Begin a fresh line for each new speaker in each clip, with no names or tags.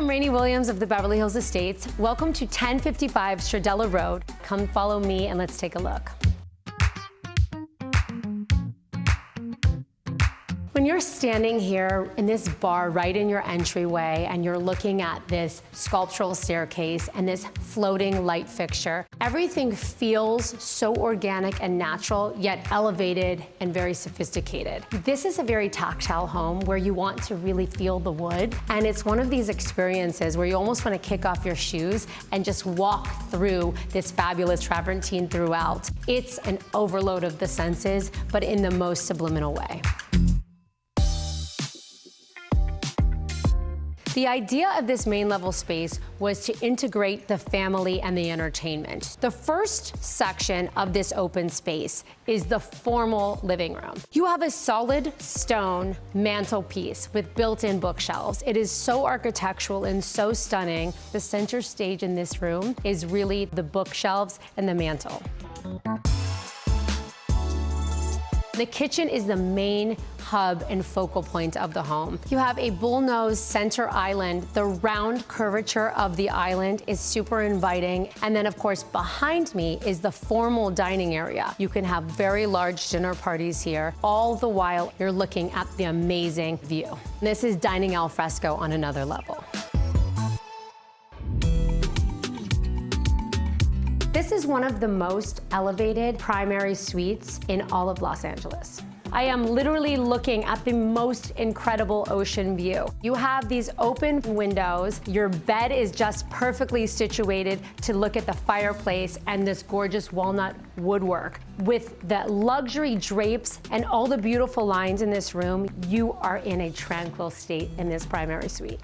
Rayni Williams of the Beverly Hills Estates. Welcome to 1055 Stradella Road. Come follow me and let's take a look. When you're standing here in this bar right in your entryway and you're looking at this sculptural staircase and this floating light fixture, everything feels so organic and natural, yet elevated and very sophisticated. This is a very tactile home where you want to really feel the wood, and it's one of these experiences where you almost want to kick off your shoes and just walk through this fabulous travertine throughout. It's an overload of the senses, but in the most subliminal way. The idea of this main level space was to integrate the family and the entertainment. The first section of this open space is the formal living room. You have a solid stone mantelpiece with built-in bookshelves. It is so architectural and so stunning. The center stage in this room is really the bookshelves and the mantle. The kitchen is the main hub and focal point of the home. You have a bullnose center island. The round curvature of the island is super inviting. And then of course behind me is the formal dining area. You can have very large dinner parties here, all the while you're looking at the amazing view. This is dining al fresco on another level. This is one of the most elevated primary suites in all of Los Angeles. I am literally looking at the most incredible ocean view. You have these open windows. Your bed is just perfectly situated to look at the fireplace and this gorgeous walnut woodwork. With the luxury drapes and all the beautiful lines in this room, you are in a tranquil state in this primary suite.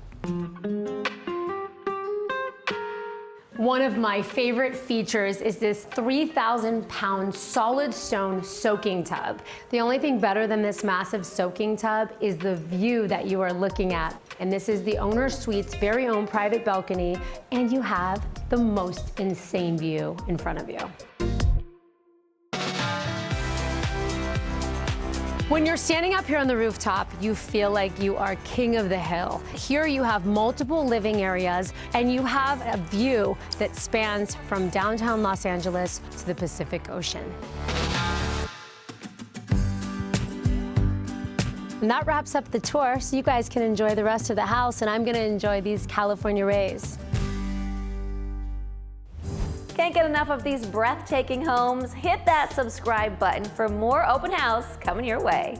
One of my favorite features is this 3,000-pound solid stone soaking tub. The only thing better than this massive soaking tub is the view that you are looking at. And this is the owner's suite's very own private balcony, and you have the most insane view in front of you. When you're standing up here on the rooftop, you feel like you are king of the hill. Here you have multiple living areas, and you have a view that spans from downtown Los Angeles to the Pacific Ocean. And that wraps up the tour, so you guys can enjoy the rest of the house, and I'm gonna enjoy these California rays.
Can't get enough of these breathtaking homes? Hit that subscribe button for more open house coming your way.